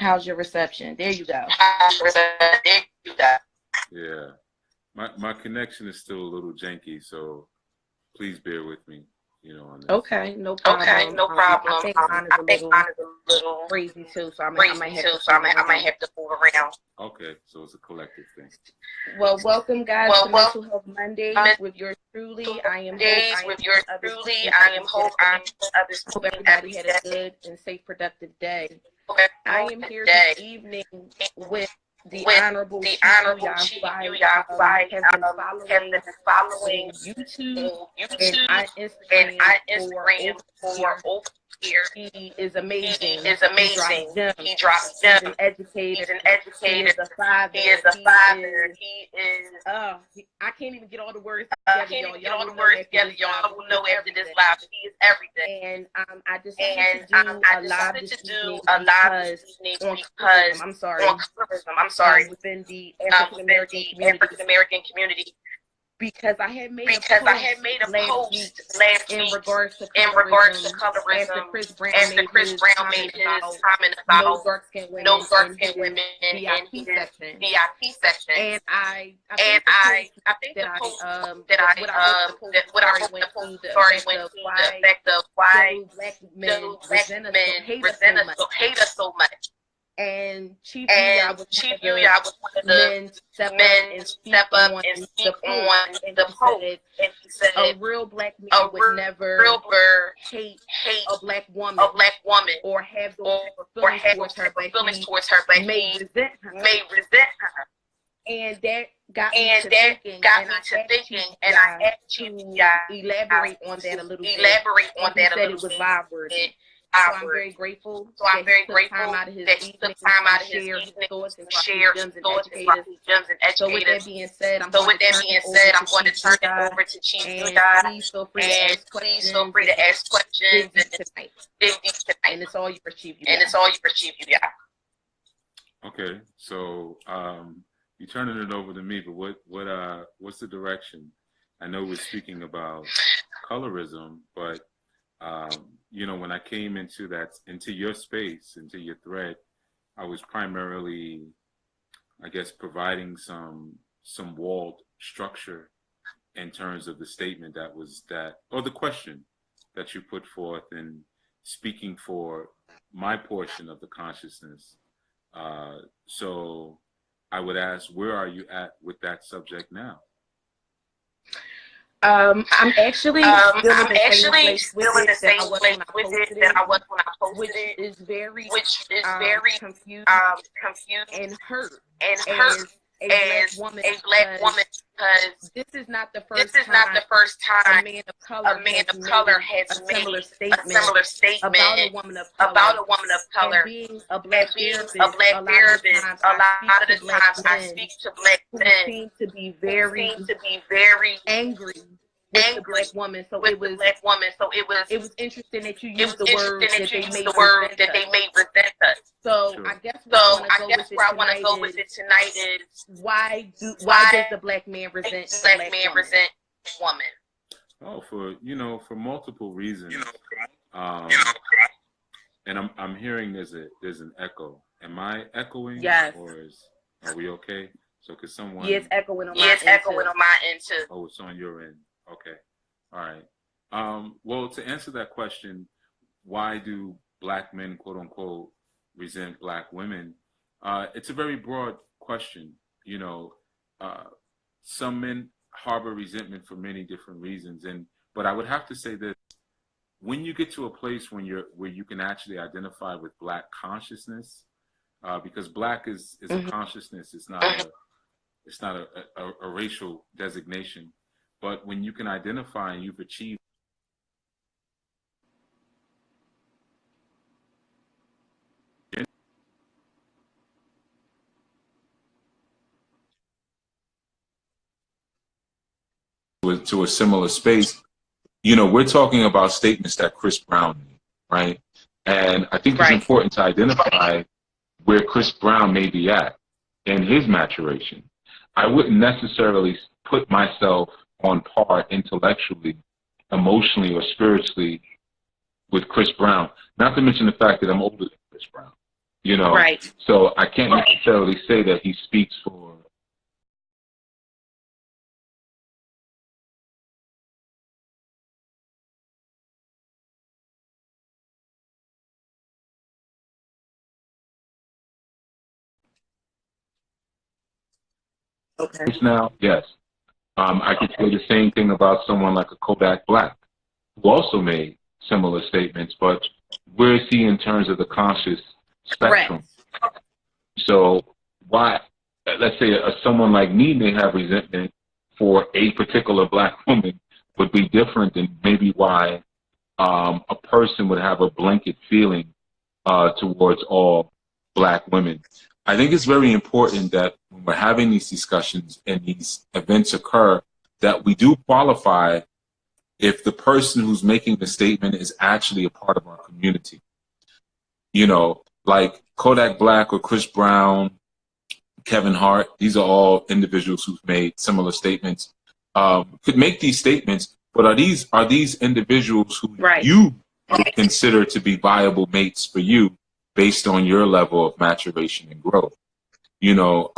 How's your reception? There you go. Yeah. My connection is still a little janky, so please bear with me, on this. Okay, no problem. I think mine is a little crazy too, so I might have to move around. Okay, so it's a collective thing. Well, welcome guys to Mental Health Mondays with yours truly. I am Hope. Hope everybody had a good and safe, productive day. I am here this evening with the Honorable Chief, who I have been following YouTube and Instagram for over here. He is amazing. He drops gems. He's an educator. He is a father. I can't even get all the words together, y'all. Y'all will know after this live. He is everything. And I decided to do a live this evening because on colorism. Within the African American community. Because I had made a post last week in regards to colorism after Chris Brown made his comment about no dark skinned women in the VIP section. And I think the post that I wrote the post went to the effect of why black men hate us so much. And Chief I was one of the men step up and speak on the post, and he said a real black man would never hate a black woman or have those feelings towards her, but may resent her. And that got me to thinking, and I asked you to elaborate on that a little bit. He said it was live worthy. So I'm very grateful that he took time out of his evening to share his thoughts and gems and educators. So with that being said, I'm going to turn it over to Chief Udai. Please feel free to ask questions dig deep tonight. And it's all yours, Chief Udai. Okay, so you're turning it over to me, but what's the direction? I know we're speaking about colorism, but when I came into your space, into your thread, I was primarily, I guess, providing some walled structure in terms of the statement or the question that you put forth, and speaking for my portion of the consciousness. So I would ask, where are you at with that subject now? I'm actually still in the same place with it that I was when I posted it, which is very confused and hurt as a black woman, because this is not the first time a man of color has made a similar statement about a woman of color. And being a black therapist, a lot of the times I speak to black men who seem to be very angry with the black woman. So it was interesting that you used the word that they may resent us. So sure. I guess where I want to go with it tonight is why does the black man resent woman? Oh, for multiple reasons. And I'm hearing there's an echo. Am I echoing? Yes. Or are we okay? So could someone? Yeah, it's echoing on my end too. Oh, it's on your end. Okay. All right. Well, to answer that question, why do black men, quote unquote, resent black women? It's a very broad question. Some men harbor resentment for many different reasons, but I would have to say that when you get to a place where you can actually identify with black consciousness, because black is a consciousness, it's not a racial designation. But when you can identify and you've achieved to a similar space, we're talking about statements that Chris Brown made, right? And I think it's important to identify where Chris Brown may be at in his maturation. I wouldn't necessarily put myself on par intellectually, emotionally, or spiritually with Chris Brown. Not to mention the fact that I'm older than Chris Brown. you know. Right. So I can't necessarily say that he speaks for. Okay. Now, yes. I could say the same thing about someone like a Kodak Black, who also made similar statements, but where is he in terms of the conscious spectrum? Correct. So why, let's say someone like me may have resentment for a particular Black woman would be different than maybe why a person would have a blanket feeling towards all Black women. I think it's very important that when we're having these discussions and these events occur, that we do qualify if the person who's making the statement is actually a part of our community. You know, like Kodak Black or Chris Brown, Kevin Hart, these are all individuals who've made similar statements, could make these statements, but are these individuals who you consider to be viable mates for you based on your level of maturation and growth? You know,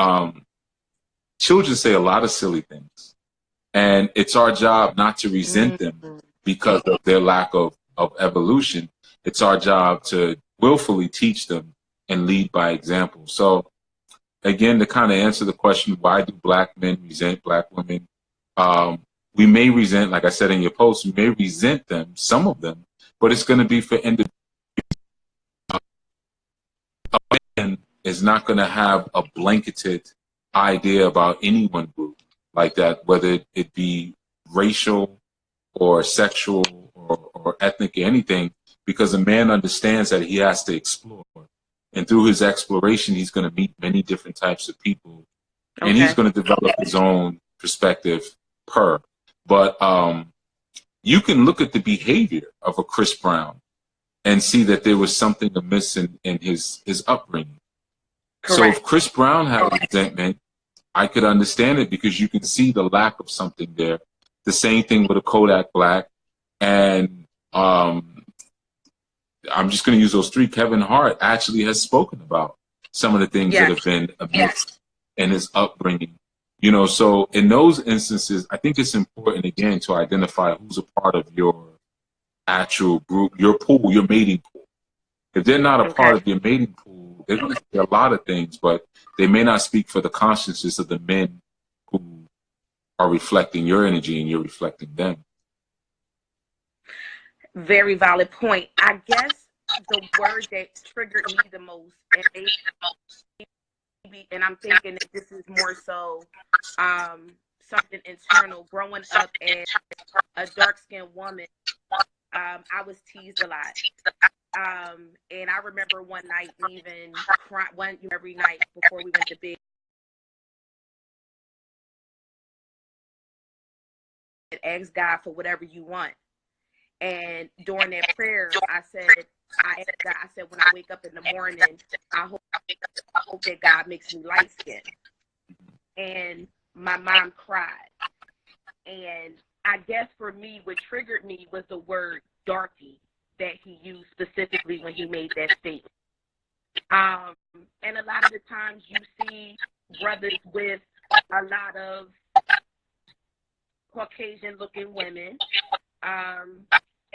children say a lot of silly things, and it's our job not to resent them because of their lack of evolution. It's our job to willfully teach them and lead by example. So again, to kind of answer the question, why do Black men resent Black women? We may resent, like I said in your post, we may resent them, some of them, but it's going to be for individuals. A man is not going to have a blanketed idea about any one group like that, whether it be racial or sexual or ethnic or anything, because a man understands that he has to explore. And through his exploration, he's going to meet many different types of people. Okay. And he's going to develop his own perspective per. But you can look at the behavior of a Chris Brown and see that there was something amiss in his upbringing. Correct. So if Chris Brown had resentment, I could understand it because you can see the lack of something there. The same thing with a Kodak Black. And I'm just going to use those three. Kevin Hart actually has spoken about some of the things that have been amiss in his upbringing. You know, so in those instances, I think it's important, again, to identify who's a part of your actual group, your pool, your mating pool. If they're not a part of your mating pool, they're going to say a lot of things, but they may not speak for the consciousness of the men who are reflecting your energy and you're reflecting them. Very valid point. I guess the word that triggered me the most, and I'm thinking that this is more so something internal. Growing up as a dark-skinned woman, I was teased a lot. And I remember one night even crying, every night before we went to bed, ask God for whatever you want. And during that prayer, I asked God, I said, when I wake up in the morning, I hope that God makes me light skinned. And my mom cried. And I guess for me, what triggered me was the word darky that he used specifically when he made that statement. And a lot of the times you see brothers with a lot of Caucasian looking women.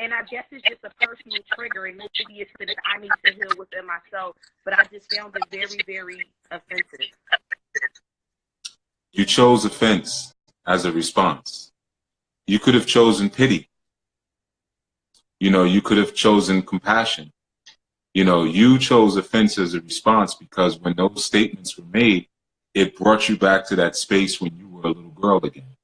And I guess it's just a personal trigger, and maybe it's that I need to heal within myself, but I just found it very, very offensive. You chose offense as a response. You could have chosen pity. You know, you could have chosen compassion. You know, you chose offense as a response because when those statements were made, it brought you back to that space when you were a little girl again.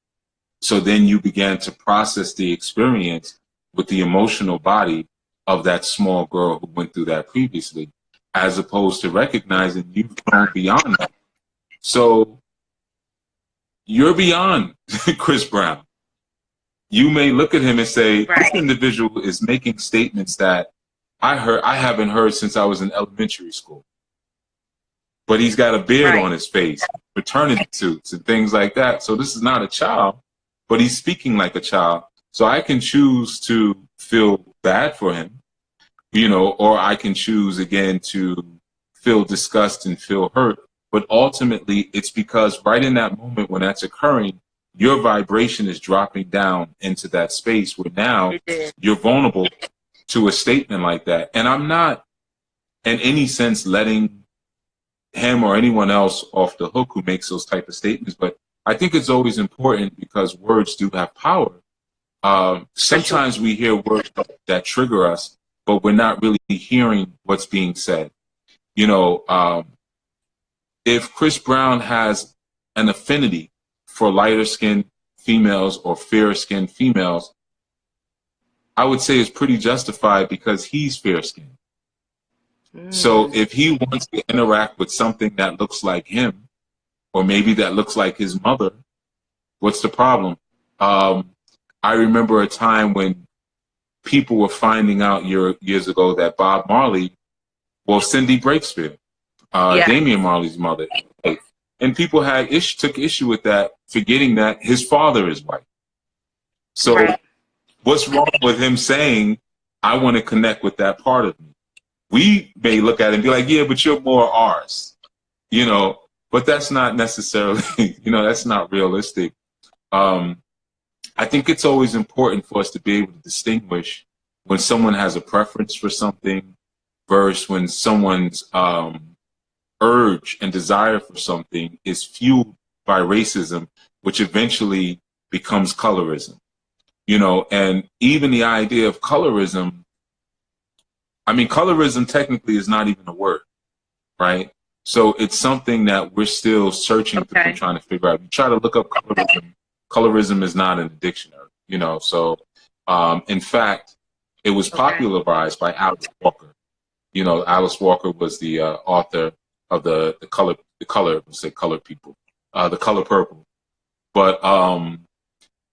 So then you began to process the experience with the emotional body of that small girl who went through that previously, as opposed to recognizing you've grown beyond that. So you're beyond Chris Brown. You may look at him and say, this individual is making statements that I haven't heard since I was in elementary school. But he's got a beard on his face, fraternity suits and things like that. So this is not a child, but he's speaking like a child. So I can choose to feel bad for him, you know, or I can choose again to feel disgust and feel hurt. But ultimately, it's because right in that moment when that's occurring, your vibration is dropping down into that space where now you're vulnerable to a statement like that. And I'm not in any sense letting him or anyone else off the hook who makes those type of statements, but I think it's always important because words do have power. Sometimes we hear words that trigger us, but we're not really hearing what's being said. You know, if Chris Brown has an affinity for lighter skinned females or fairer skinned females, I would say it's pretty justified because he's fair skinned. So if he wants to interact with something that looks like him, or maybe that looks like his mother, what's the problem? I remember a time when people were finding out years ago that Bob Marley, well, Cindy Breakspear, Damian Marley's mother, and people took issue with that, forgetting that his father is white. So what's wrong with him saying, I want to connect with that part of me? We may look at it and be like, yeah, but you're more ours, you know, but that's not necessarily, you know, that's not realistic. I think it's always important for us to be able to distinguish when someone has a preference for something versus when someone's urge and desire for something is fueled by racism, which eventually becomes colorism. You know, and even the idea of colorism, I mean, colorism technically is not even a word, right? So it's something that we're still searching through and trying to figure out. You try to look up colorism, colorism is not in the dictionary, you know. So, in fact, it was popularized by Alice Walker. You know, Alice Walker was the author of the color people, the color purple. But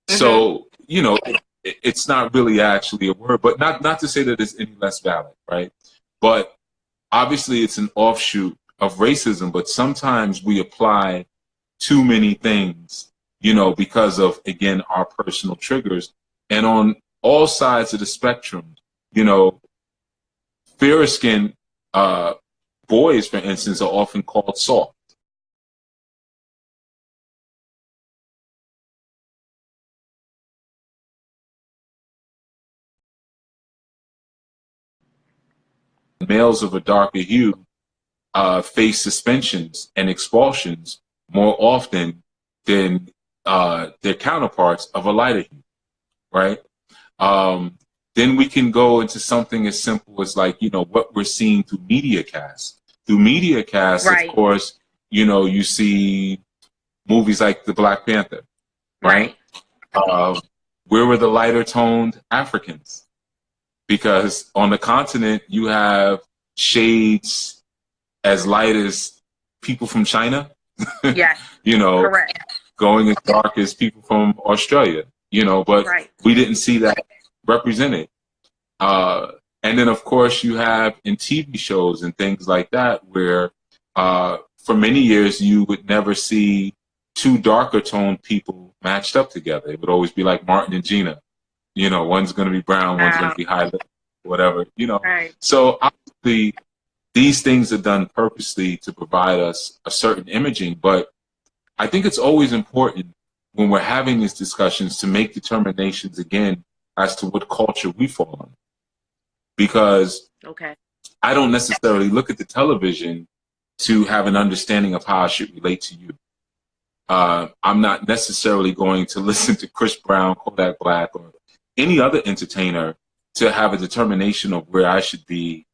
so, you know, it's not really actually a word, but not to say that it's any less valid, right? But obviously it's an offshoot of racism, but sometimes we apply too many things, you know, because of, again, our personal triggers. And on all sides of the spectrum, you know, fairer skinned boys, for instance, are often called soft. Males of a darker hue face suspensions and expulsions more often than their counterparts of a lighter hue, right? Then we can go into something as simple as, like, you know, what we're seeing through media casts. Through media casts, of course, you know, you see movies like The Black Panther, right? Where were the lighter toned Africans? Because on the continent, you have shades as light as people from China, you know, going as dark as people from Australia, you know, but we didn't see that represented. And then, of course, you have in TV shows and things like that where for many years you would never see two darker toned people matched up together. It would always be like Martin and Gina. You know, one's going to be brown, one's going to be highlighted, whatever, you know. So obviously, these things are done purposely to provide us a certain imaging. But I think it's always important when we're having these discussions to make determinations, again, as to what culture we fall on. Because I don't necessarily look at the television to have an understanding of how I should relate to you. I'm not necessarily going to listen to Chris Brown, Kodak Black, or any other entertainer to have a determination of where I should be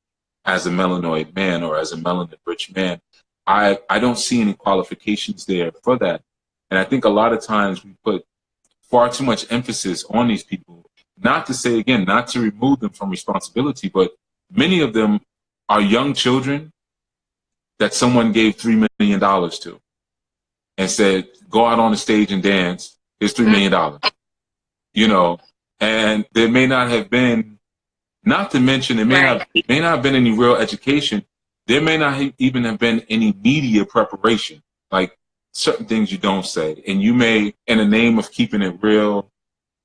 as a melanoid man or as a melanin-rich man. I don't see any qualifications there for that. And I think a lot of times we put far too much emphasis on these people, not to say, again, not to remove them from responsibility, but many of them are young children that someone gave $3 million to and said, go out on the stage and dance, here's $3 million. You know, and there may not have been, not to mention, there may not have been any real education. There may not even have been any media preparation, like certain things you don't say. And you may, in the name of keeping it real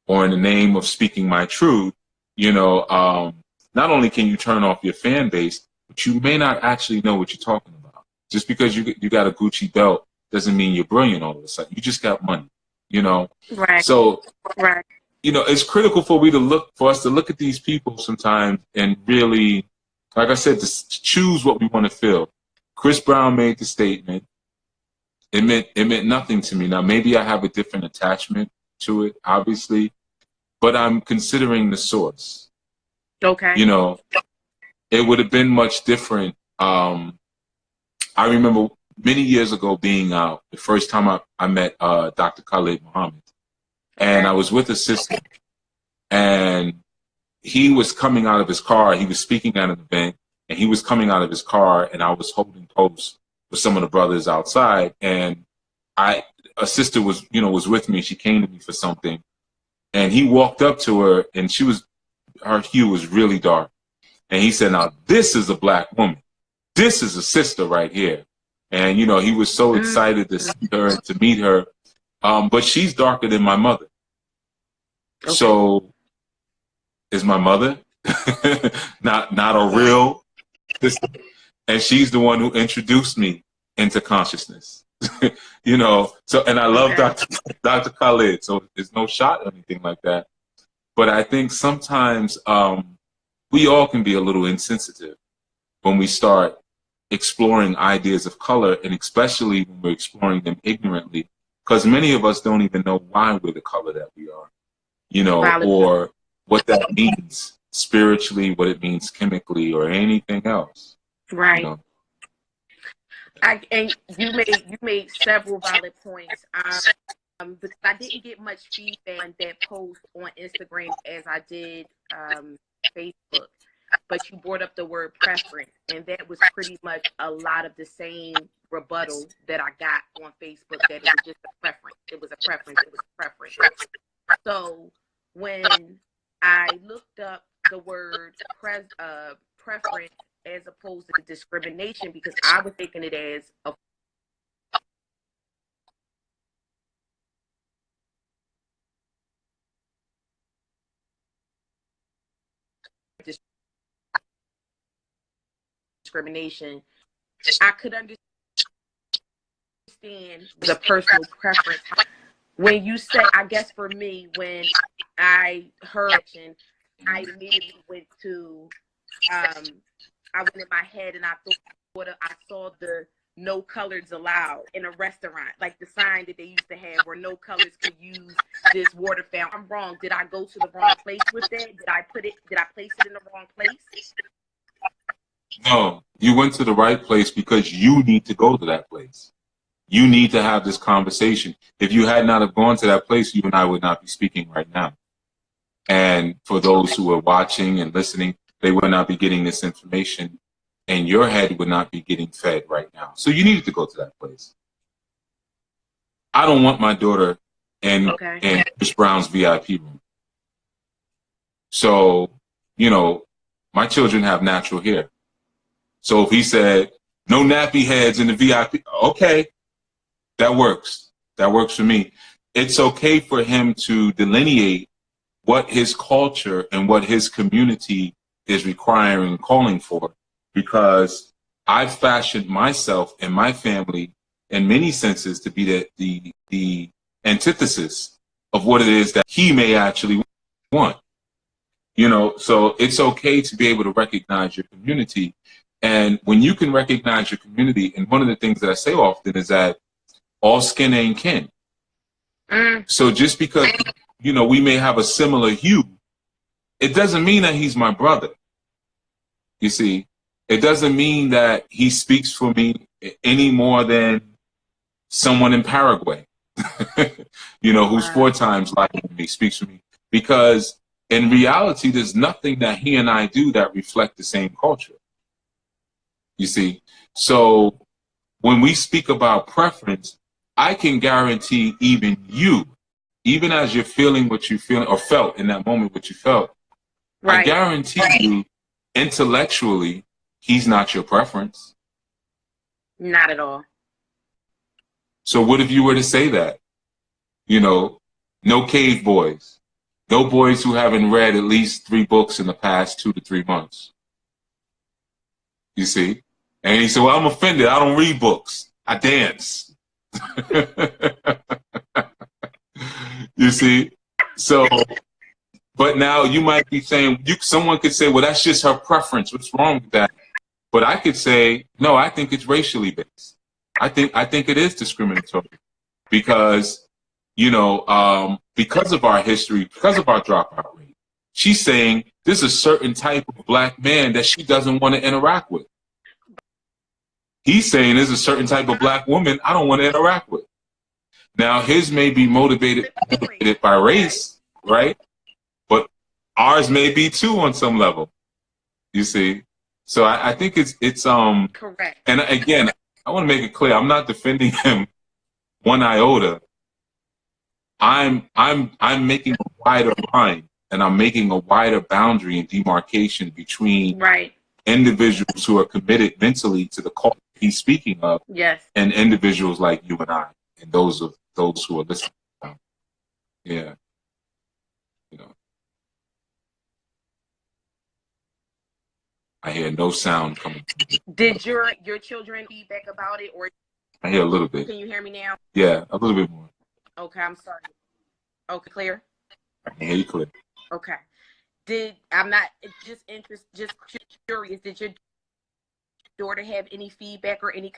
or in the name of speaking my truth, you know, not only can you turn off your fan base, but you may not actually know what you're talking about. Just because you got a Gucci belt doesn't mean you're brilliant all of a sudden. You just got money, you know? Right. So, Right. you know, it's critical for us to look at these people sometimes and really, like I said, to choose what we want to feel. Chris Brown made the statement. It meant nothing to me. Now, maybe I have a different attachment to it, obviously, but I'm considering the source. Okay. You know, it would have been much different. I remember many years ago being out, the first time I met Dr. Khalid Muhammad. And I was with a sister, and he was coming out of his car. He was speaking at an event, and he was coming out of his car, and I was holding posts with some of the brothers outside. And a sister was with me. She came to me for something, and he walked up to her, and her hue was really dark. And he said, "Now this is a black woman. This is a sister right here." And, you know, he was so excited to see her and to meet her. But she's darker than my mother. Okay. So is my mother not a real sister? And she's the one who introduced me into consciousness. You know, so, and I love Dr. Khalid, so there's no shot or anything like that. But I think sometimes we all can be a little insensitive when we start exploring ideas of color, and especially when we're exploring them ignorantly, because many of us don't even know why we're the color that we are, you know, or what that means spiritually, what it means chemically, or anything else. Right. You know? And you made several valid points. Because I didn't get much feedback on that post on Instagram as I did Facebook. But you brought up the word preference, and that was pretty much a lot of the same rebuttal that I got on Facebook, that it was just a preference. It was a preference. It was a preference. So when I looked up the word preference as opposed to discrimination, because I was thinking it as a discrimination, I could understand the personal preference. When you say, I guess for me, when I heard it, I immediately went to, I went in my head and I saw the no colors allowed in a restaurant, like the sign that they used to have where no colors could use this water fountain. I'm wrong. Did I go to the wrong place with that? Did I place it in the wrong place? No, you went to the right place because you need to go to that place. You need to have this conversation. If you had not have gone to that place, you and I would not be speaking right now. And for those who are watching and listening, they would not be getting this information, and your head would not be getting fed right now. So you needed to go to that place. I don't want my daughter in Chris Brown's VIP room. So, you know, my children have natural hair. So if he said, no nappy heads in the VIP, okay, that works. That works for me. It's okay for him to delineate what his culture and what his community is requiring and calling for, because I've fashioned myself and my family in many senses to be the antithesis of what it is that he may actually want. You know, so it's okay to be able to recognize your community. And when you can recognize your community, and one of the things that I say often is that all skin ain't kin. So just because, you know, we may have a similar hue, it doesn't mean that he's my brother. You see, it doesn't mean that he speaks for me any more than someone in Paraguay, you know, who's 4 times lighter than me, speaks for me. Because in reality, there's nothing that he and I do that reflect the same culture. You see, so when we speak about preference, I can guarantee even you, even as you're feeling what you're feeling or felt in that moment what you felt, I guarantee you intellectually, he's not your preference. Not at all. So what if you were to say that? You know, no cave boys, no boys who haven't read at least 3 books in the past 2 to 3 months. You see? And he said, well, I'm offended. I don't read books. I dance. You see? So, but now you might be saying, someone could say, well, that's just her preference. What's wrong with that? But I could say, no, I think it's racially based. I think it is discriminatory because, you know, because of our history, because of our dropout rate, she's saying there's a certain type of black man that she doesn't want to interact with. He's saying there's a certain type of black woman I don't want to interact with. Now, his may be motivated by race, right? But ours may be too on some level. You see? So I think it's correct. And again, I want to make it clear, I'm not defending him one iota. I'm making a wider line, and I'm making a wider boundary and demarcation between individuals who are committed mentally to the cause he's speaking of, and individuals like you and I, and those who are listening. Yeah, you know. I hear no sound coming. Did your children feedback about it, or I hear a little bit? Can you hear me now? Yeah, a little bit more. Okay, I'm sorry. Okay, clear. I can hear you clear. Okay. I'm not just interested, just curious. Did your daughter have any feedback or any?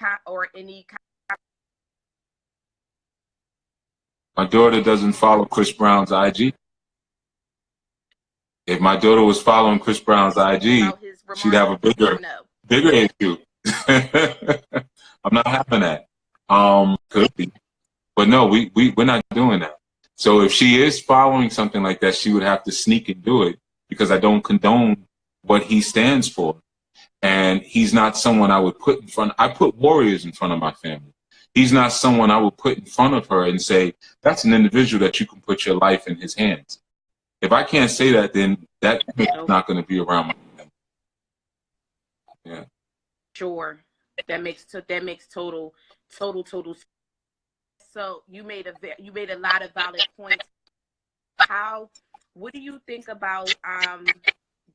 My daughter doesn't follow Chris Brown's IG. If my daughter was following Chris Brown's IG, she'd have a bigger issue. I'm not having that. Could be, but no, we're not doing that. So if she is following something like that, she would have to sneak and do it because I don't condone what he stands for, and he's not someone I would put in front. I put warriors in front of my family. He's not someone I would put in front of her and say that's an individual that you can put your life in his hands. If I can't say that, then that is not going to be around my family. Yeah. Sure. That makes total sense. So you made a lot of valid points. What do you think about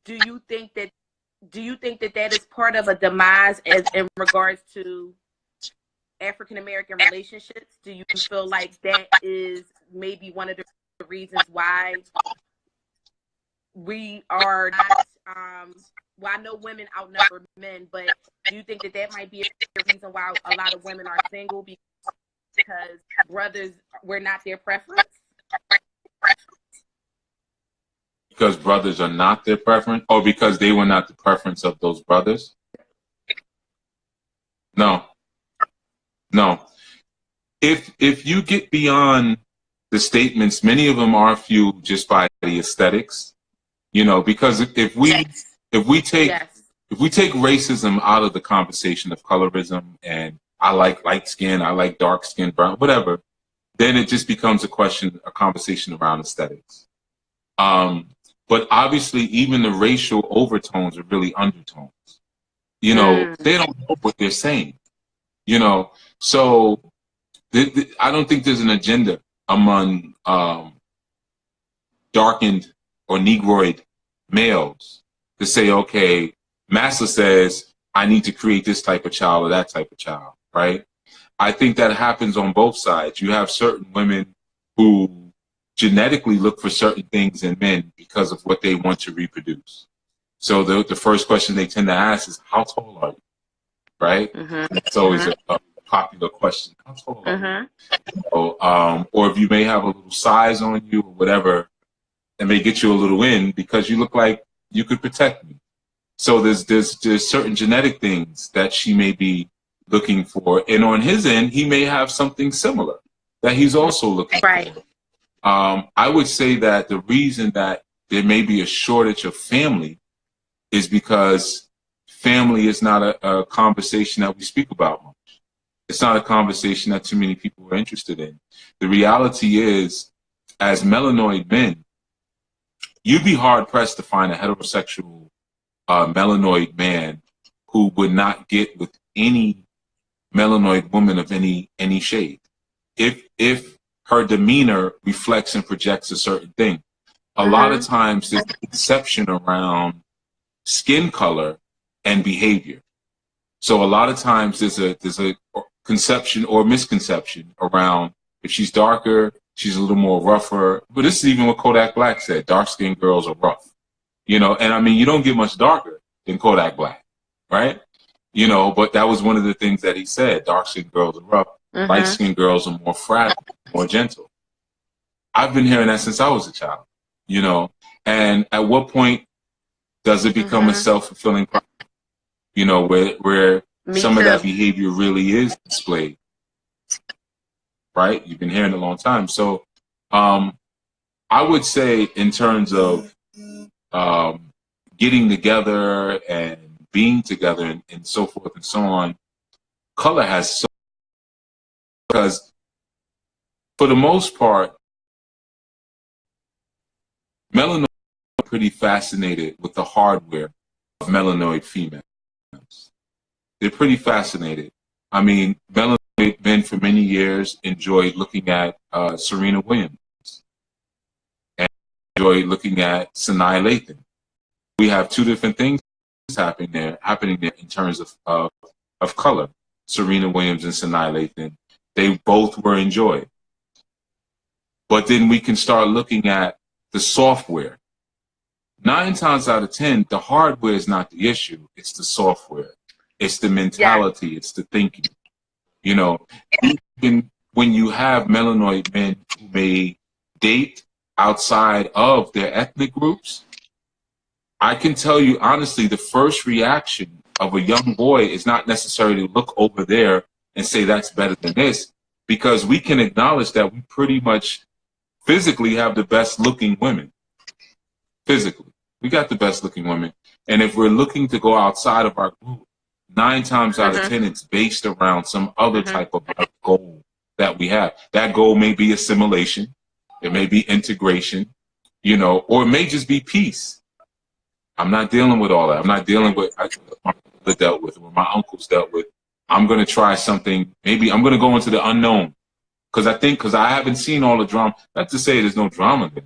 do you think that is part of a demise as in regards to African American relationships? Do you feel like that is maybe one of the reasons why we are not well, I know women outnumber men, but do you think that might be a reason why a lot of women are single, because brothers were not their preference? Because brothers are not their preference, or because they were not the preference of those brothers? No. If you get beyond the statements, many of them are fueled just by the aesthetics, you know, because if we take racism out of the conversation of colorism, and I like light skin, I like dark skin, brown, whatever, then it just becomes a conversation around aesthetics. But obviously, even the racial overtones are really undertones. You know, they don't know what they're saying. You know, so I don't think there's an agenda among darkened or Negroid males to say, okay, Massa says I need to create this type of child or that type of child, right? I think that happens on both sides. You have certain women who genetically look for certain things in men because of what they want to reproduce. So the first question they tend to ask is, how tall are you? Right? It's always a popular question. How tall are you? Or if you may have a little size on you or whatever, it may get you a little in because you look like you could protect me. So there's certain genetic things that she may be looking for, and on his end, he may have something similar that he's also looking for. I would say that the reason that there may be a shortage of family is because family is not a conversation that we speak about much. It's not a conversation that too many people are interested in. The reality is, as melanoid men, you'd be hard-pressed to find a heterosexual melanoid man who would not get with any melanoid woman of any shade. If her demeanor reflects and projects a certain thing. A lot of times there's an exception around skin color and behavior. So a lot of times there's a conception or misconception around if she's darker, she's a little more rougher. But this is even what Kodak Black said: dark-skinned girls are rough. You know, and I mean, you don't get much darker than Kodak Black, right? You know, but that was one of the things that he said: dark-skinned girls are rough, light-skinned girls are more fragile, more gentle. I've been hearing that since I was a child, you know. And at what point does it become a self-fulfilling prophecy? You know, where some of that behavior really is displayed, right? You've been hearing it a long time. So I would say in terms of getting together and being together and so forth and so on, color has so, because for the most part, melanoid are pretty fascinated with the hardware of melanoid females. They're pretty fascinated. I mean, melanoid men for many years enjoyed looking at Serena Williams and enjoyed looking at Sanaa Lathan. We have two different things happening there in terms of color. Serena Williams and Sanaa Lathan, they both were enjoyed. But then we can start looking at the software. 9 times out of 10, the hardware is not the issue. It's the software. It's the mentality. It's the thinking. You know, even when you have melanoid men who may date outside of their ethnic groups, I can tell you honestly, the first reaction of a young boy is not necessarily to look over there and say that's better than this, because we can acknowledge that we pretty much physically have the best looking women. Physically, we got the best looking women. And if we're looking to go outside of our group, 9 times out of 10, it's based around some other type of goal that we have. That goal may be assimilation. It may be integration, you know, or it may just be peace. I'm not dealing with all that. I'm not dealing with what my mother dealt with, what my uncles dealt with. I'm going to try something. Maybe I'm going to go into the unknown because I haven't seen all the drama. Not to say there's no drama there,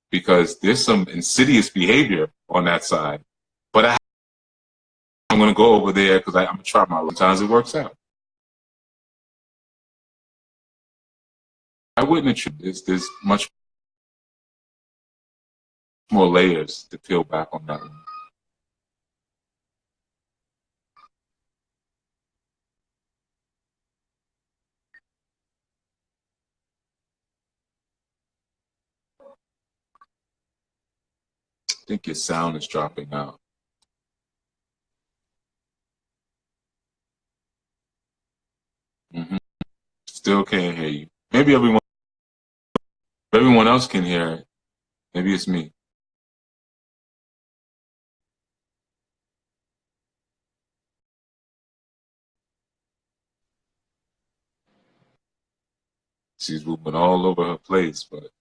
because there's some insidious behavior on that side. But I'm going to go over there because I'm going to try my luck. Sometimes it works out. I wouldn't attribute there's much more layers to peel back on that one. I think your sound is dropping out. Still can't hear you. Maybe everyone else can hear it. Maybe it's me. She's moving all over her place, but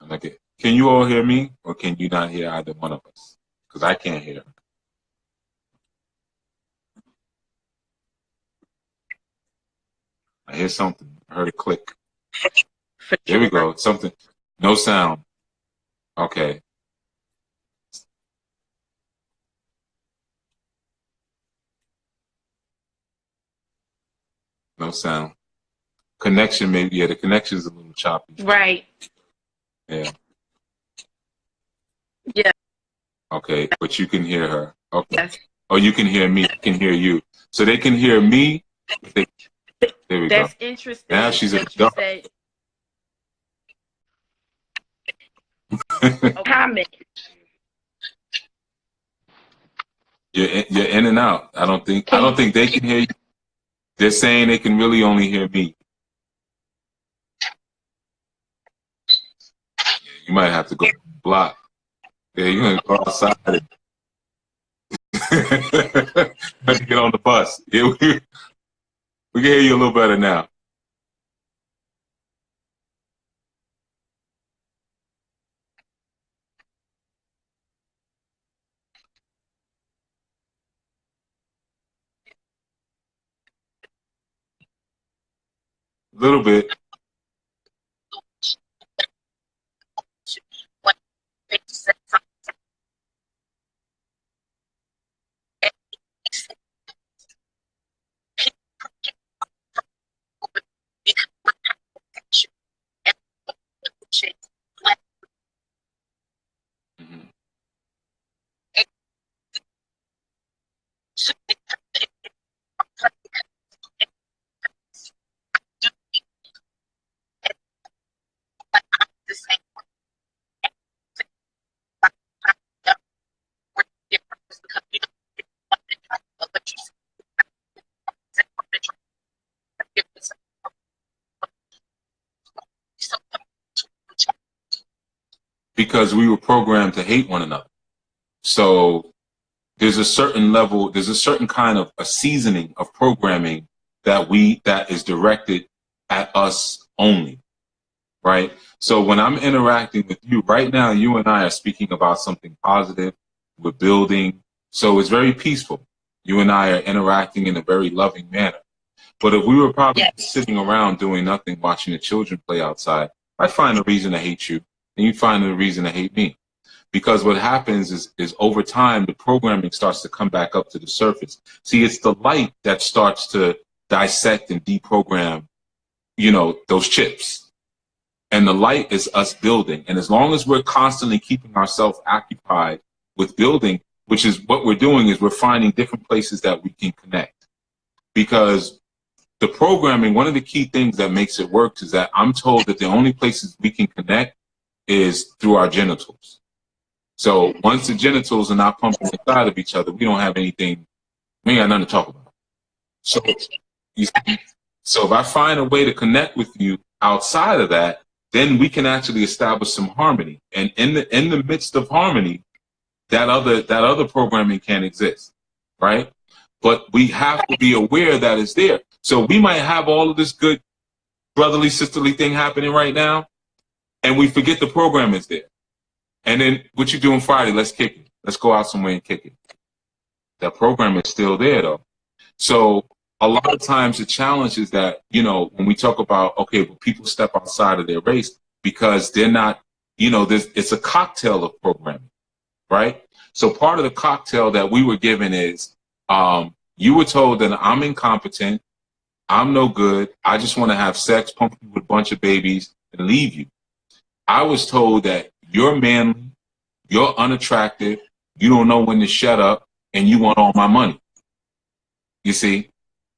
I'm like, can you all hear me, or can you not hear either one of us? Because I can't hear. I hear something. I heard a click. There we go. Something. No sound. Okay. No sound. Connection, maybe. Yeah, the connection is a little choppy. Right. Yeah. Yeah. Okay, but you can hear her. Okay. Yes. Oh, you can hear me. I can hear you. So they can hear me. There we go. That's interesting. Now she's a you said. Comment. You're in and out. I don't think they can hear you. They're saying they can really only hear me. You might have to go block. Yeah, you're gonna go outside and have to get on the bus. Yeah, we can hear you a little better now. A little bit. because we were programmed to hate one another. So there's a certain level, there's a certain kind of a seasoning of programming that is directed at us only, right? So when I'm interacting with you right now, you and I are speaking about something positive, we're building, so it's very peaceful. You and I are interacting in a very loving manner. But if we were probably sitting around doing nothing, watching the children play outside, I'd find a reason to hate you, and you'd find a reason to hate me. Because what happens is over time, the programming starts to come back up to the surface. See, it's the light that starts to dissect and deprogram, you know, those chips. And the light is us building. And as long as we're constantly keeping ourselves occupied with building, which is what we're doing, is we're finding different places that we can connect. Because the programming, one of the key things that makes it work is that I'm told that the only places we can connect is through our genitals. So once the genitals are not pumping inside of each other, we don't have anything, we ain't got nothing to talk about. So, so if I find a way to connect with you outside of that, then we can actually establish some harmony. And in the midst of harmony, that other programming can exist, right? But we have to be aware that it's there. So we might have all of this good brotherly, sisterly thing happening right now, and we forget the program is there. And then what you doing Friday? Let's kick it. Let's go out somewhere and kick it. That program is still there, though. So a lot of times the challenge is that, you know, when we talk about, okay, well, people step outside of their race because they're not, you know, it's a cocktail of programming, right? So part of the cocktail that we were given is you were told that I'm incompetent, I'm no good, I just want to have sex, pump you with a bunch of babies, and leave you. I was told that you're manly, you're unattractive, you don't know when to shut up, and you want all my money. You see?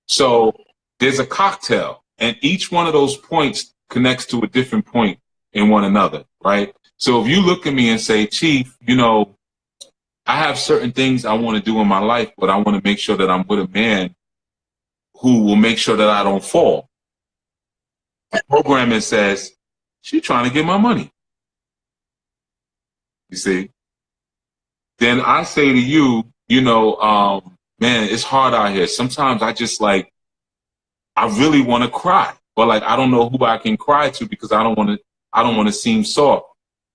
So there's a cocktail, and each one of those points connects to a different point in one another, right? So if you look at me and say, Chief, you know, I have certain things I want to do in my life, but I want to make sure that I'm with a man who will make sure that I don't fall. The programming says, she's trying to get my money. You see? Then I say to you, you know, man, it's hard out here. Sometimes I just like, I really want to cry, but like, I don't know who I can cry to because I don't want to seem soft.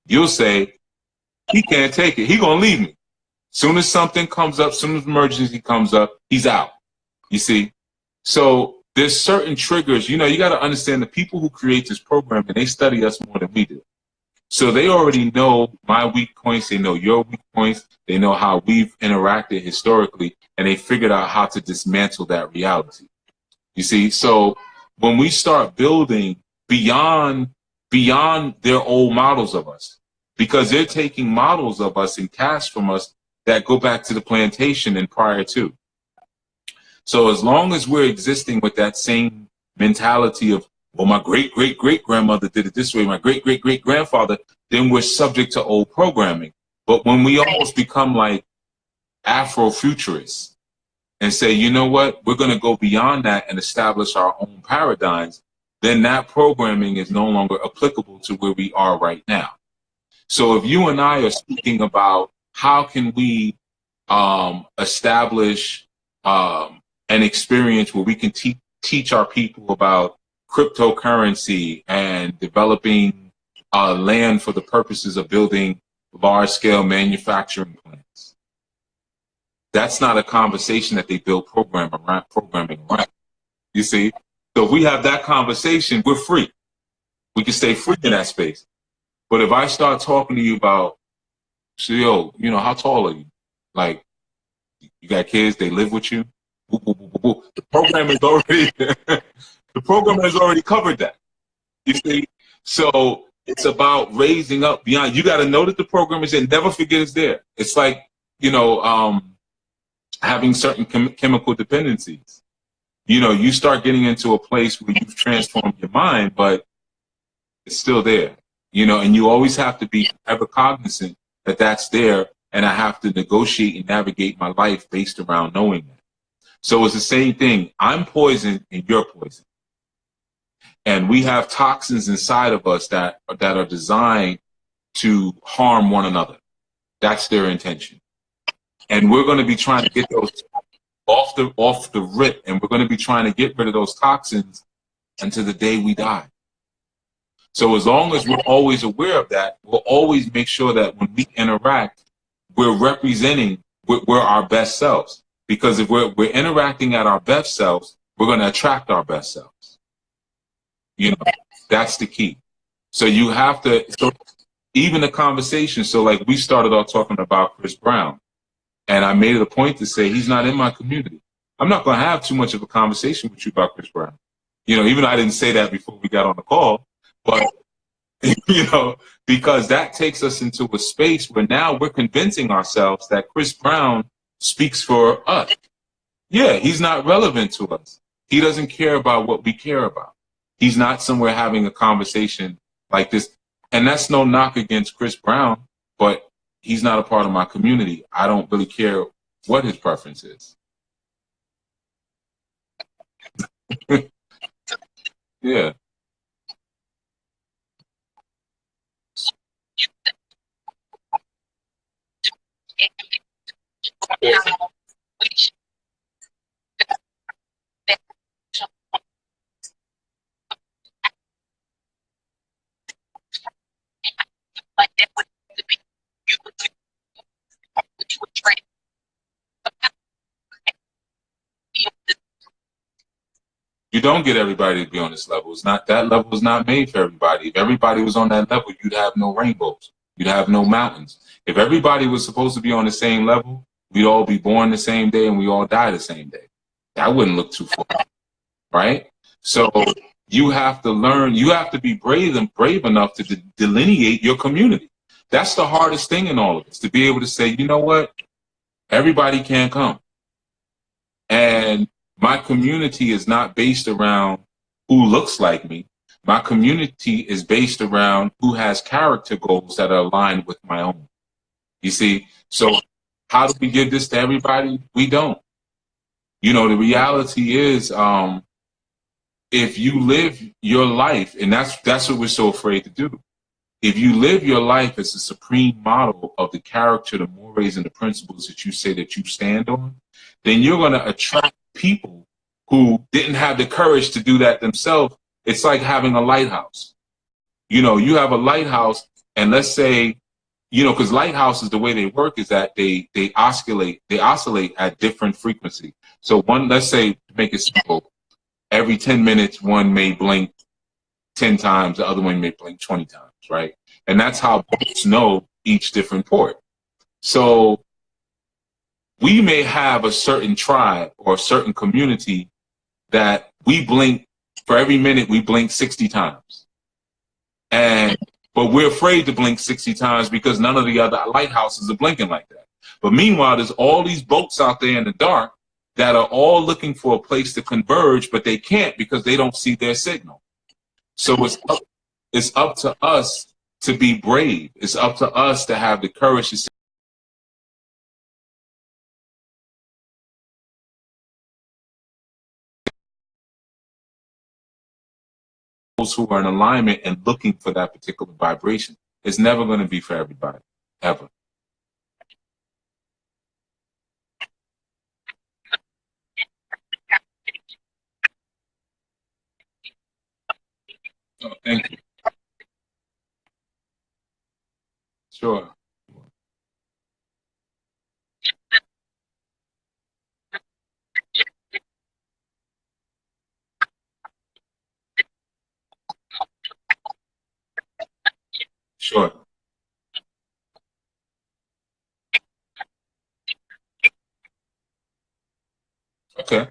You'll say, he can't take it. He gonna leave me. Soon as something comes up, soon as emergency comes up, he's out. You see? So there's certain triggers, you know, you got to understand the people who create this program, and they study us more than we do. So they already know my weak points. They know your weak points. They know how we've interacted historically, and they figured out how to dismantle that reality. You see? So when we start building beyond their old models of us, because they're taking models of us and casts from us that go back to the plantation and prior to. So as long as we're existing with that same mentality of, well, my great-great-great-grandmother did it this way, my great-great-great-grandfather, then we're subject to old programming. But when we almost become like Afrofuturists and say, you know what, we're going to go beyond that and establish our own paradigms, then that programming is no longer applicable to where we are right now. So if you and I are speaking about how can we establish an experience where we can teach our people about cryptocurrency and developing land for the purposes of building large-scale manufacturing plants. That's not a conversation that they build programming around. You see? So if we have that conversation, we're free. We can stay free in that space. But if I start talking to you about, so, yo, you know, how tall are you? Like, you got kids, they live with you? The program is already the program has already covered that. You see? So it's about raising up beyond. You got to know that the program is there. Never forget it's there. It's like, you know, having certain chemical dependencies. You know, you start getting into a place where you've transformed your mind, but it's still there. You know, and you always have to be ever cognizant that that's there, and I have to negotiate and navigate my life based around knowing that. So it's the same thing. I'm poison and you're poison. And we have toxins inside of us that are designed to harm one another. That's their intention. And we're going to be trying to get those off the rip, and we're going to be trying to get rid of those toxins until the day we die. So as long as we're always aware of that, we'll always make sure that when we interact, we're representing we're our best selves. Because if we're interacting at our best selves, we're going to attract our best selves. You know, that's the key. So you have to, so even the conversation, so like we started off talking about Chris Brown, and I made it a point to say he's not in my community. I'm not going to have too much of a conversation with you about Chris Brown. You know, even though I didn't say that before we got on the call, but, you know, because that takes us into a space where now we're convincing ourselves that Chris Brown speaks for us. Yeah, he's not relevant to us. He doesn't care about what we care about. He's not somewhere having a conversation like this. And that's no knock against Chris Brown, but he's not a part of my community. I don't really care what his preference is. Yeah. You don't get everybody to be on this level. It's not, that level is not made for everybody. If everybody was on that level, you'd have no rainbows. You'd have no mountains. If everybody was supposed to be on the same level, we'd all be born the same day and we all die the same day. That wouldn't look too far, right? So you have to learn, you have to be brave enough to delineate your community. That's the hardest thing in all of this, to be able to say, you know what? Everybody can't come. And my community is not based around who looks like me. My community is based around who has character goals that are aligned with my own. You see, so how do we give this to everybody? We don't. You know, the reality is, if you live your life, and that's what we're so afraid to do. If you live your life as a supreme model of the character, the mores, and the principles that you say that you stand on, then you're going to attract people who didn't have the courage to do that themselves. It's like having a lighthouse. You know, you have a lighthouse, and let's say, you know, because lighthouses, the way they work is that they oscillate at different frequency. So one, let's say, to make it simple, every 10 minutes, one may blink 10 times, the other one may blink 20 times, right? And that's how boats know each different port. So we may have a certain tribe or a certain community that we blink, for every minute we blink 60 times. But we're afraid to blink 60 times because none of the other lighthouses are blinking like that. But meanwhile, there's all these boats out there in the dark that are all looking for a place to converge, but they can't because they don't see their signal. So it's up to us to be brave. It's up to us to have the courage to say, those who are in alignment and looking for that particular vibration. It's never going to be for everybody, ever. Oh, thank you. Sure. Sure. Okay.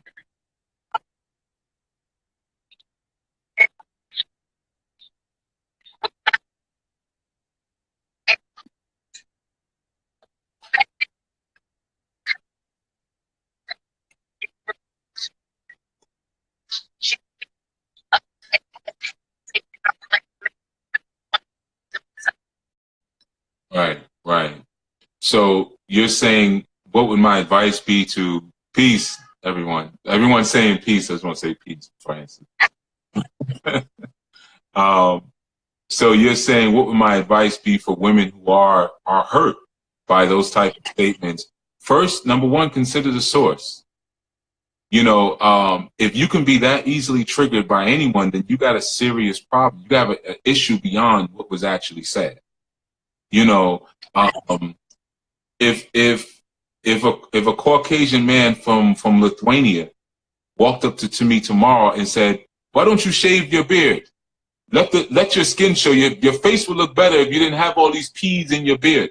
Right, right. So you're saying, what would my advice be to peace, everyone? Everyone's saying peace. I just want to say peace, Francis. So you're saying, what would my advice be for women who are hurt by those type of statements? First, number one, consider the source. You know, if you can be that easily triggered by anyone, then you got a serious problem. You have an issue beyond what was actually said. You know, if a Caucasian man from Lithuania walked up to me tomorrow and said, "Why don't you shave your beard? Let your skin show. Your face would look better if you didn't have all these peas in your beard."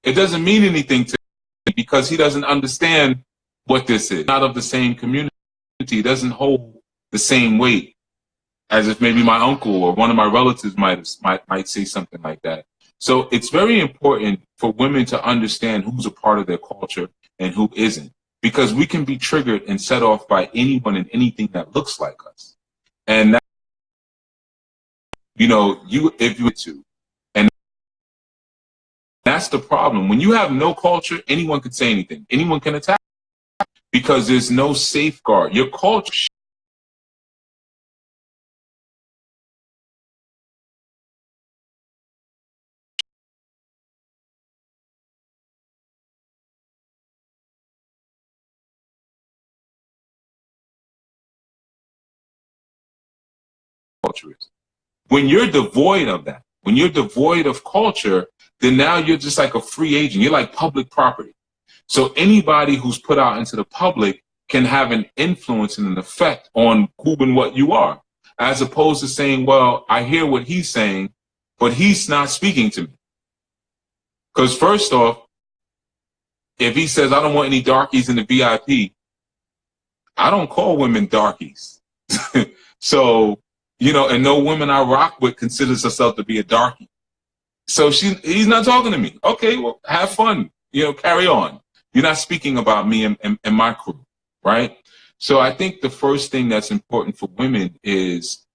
It doesn't mean anything to him because he doesn't understand what this is. Not of the same community. It doesn't hold the same weight as if maybe my uncle or one of my relatives might say something like that. So it's very important for women to understand who's a part of their culture and who isn't, because we can be triggered and set off by anyone and anything that looks like us. And that, you know, if you were to, and that's the problem. When you have no culture, anyone can say anything. Anyone can attack because there's no safeguard. Your culture is. When you're devoid of that, when you're devoid of culture, then now you're just like a free agent. You're like public property. So anybody who's put out into the public can have an influence and an effect on who and what you are, as opposed to saying, well, I hear what he's saying, but he's not speaking to me. Because first off, if he says, I don't want any darkies in the VIP, I don't call women darkies. So, you know, and no woman I rock with considers herself to be a darkie. So he's not talking to me. Okay, well, have fun. You know, carry on. You're not speaking about me and my crew, right? So I think the first thing that's important for women is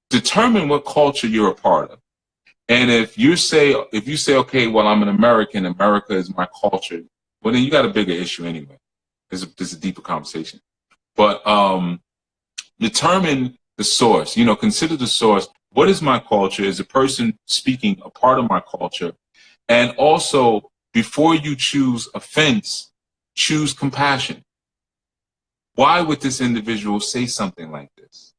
determine what culture you're a part of. And if you say, okay, well, I'm an American, America is my culture, well, then you got a bigger issue anyway. There's a deeper conversation. But determine the source, you know, consider the source. What is my culture? Is a person speaking a part of my culture? And also, before you choose offense, choose compassion. Why would this individual say something like this?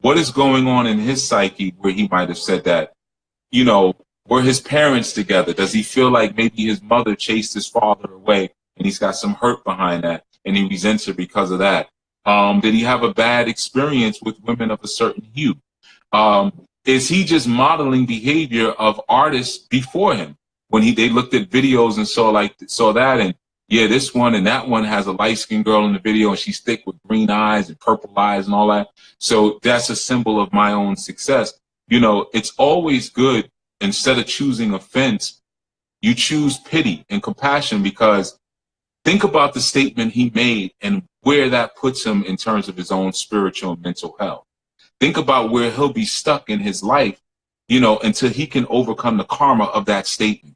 What is going on in his psyche where he might have said that? You know, were his parents together? Does he feel like maybe his mother chased his father away and he's got some hurt behind that and he resents her because of that? Did he have a bad experience with women of a certain hue? Is he just modeling behavior of artists before him when they looked at videos and saw that, and yeah, this one and that one has a light-skinned girl in the video and she's thick with green eyes and purple eyes and all that. So that's a symbol of my own success. You know, it's always good, instead of choosing offense, you choose pity and compassion, because think about the statement he made and where that puts him in terms of his own spiritual and mental health. Think about where he'll be stuck in his life, you know, until he can overcome the karma of that statement.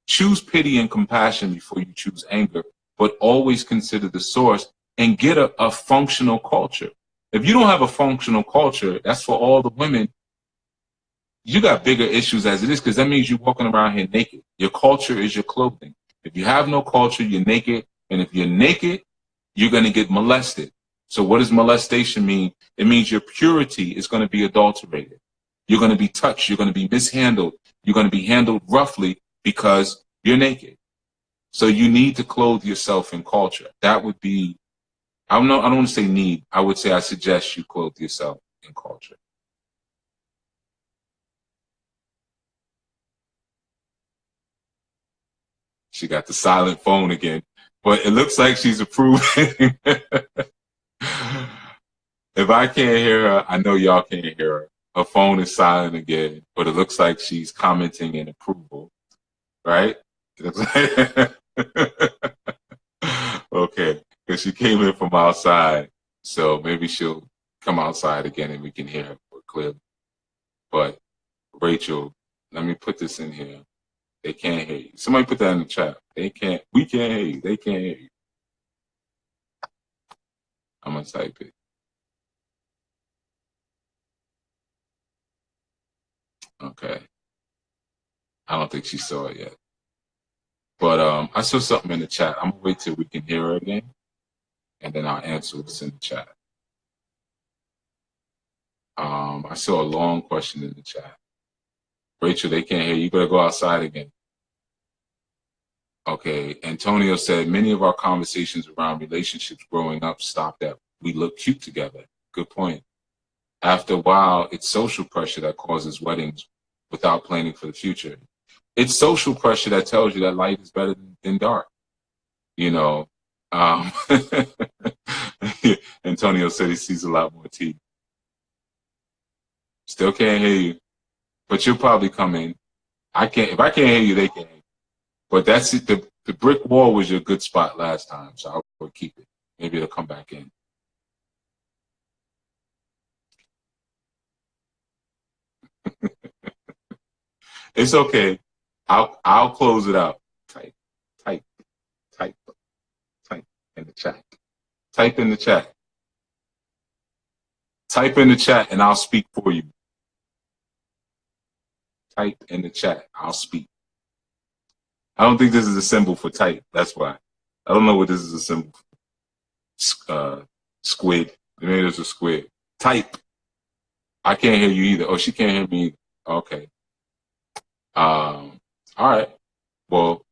Choose pity and compassion before you choose anger, but always consider the source and get a functional culture. If you don't have a functional culture, that's for all the women. You got bigger issues as it is, because that means you're walking around here naked. Your culture is your clothing. If you have no culture, you're naked. And if you're naked, you're going to get molested. So what does molestation mean? It means your purity is going to be adulterated. You're going to be touched. You're going to be mishandled. You're going to be handled roughly because you're naked. So you need to clothe yourself in culture. That would be, I don't want to say need. I would say I suggest you clothe yourself in culture. She got the silent phone again, but it looks like she's approving. If I can't hear her, I know y'all can't hear her. Her phone is silent again, but it looks like she's commenting in approval, right? It looks like okay, because she came in from outside, so maybe she'll come outside again and we can hear her more clearly. But Rachel, let me put this in here. They can't hear you. Somebody put that in the chat. They can't. We can't hear you. They can't hear you. I'm gonna type it. Okay. I don't think she saw it yet. But I saw something in the chat. I'm gonna wait till we can hear her again, and then I'll answer what's in the chat. I saw a long question in the chat. Rachel, they can't hear you. You better go outside again. Okay. Antonio said, many of our conversations around relationships growing up stopped at we look cute together. Good point. After a while, it's social pressure that causes weddings without planning for the future. It's social pressure that tells you that light is better than dark. You know, Antonio said he sees a lot more tea. Still can't hear you, but you'll probably come in. If I can't hear you, they can't hear you. But that's it. The brick wall was your good spot last time, so I would keep it. Maybe it'll come back in. It's okay. I'll close it out. Type in the chat. Type in the chat. Type in the chat and I'll speak for you. Type in the chat. I'll speak. I don't think this is a symbol for type. That's why. I don't know what this is a symbol for. Squid. Maybe there's a squid. Type. I can't hear you either. Oh, she can't hear me either. Okay. All right. Well,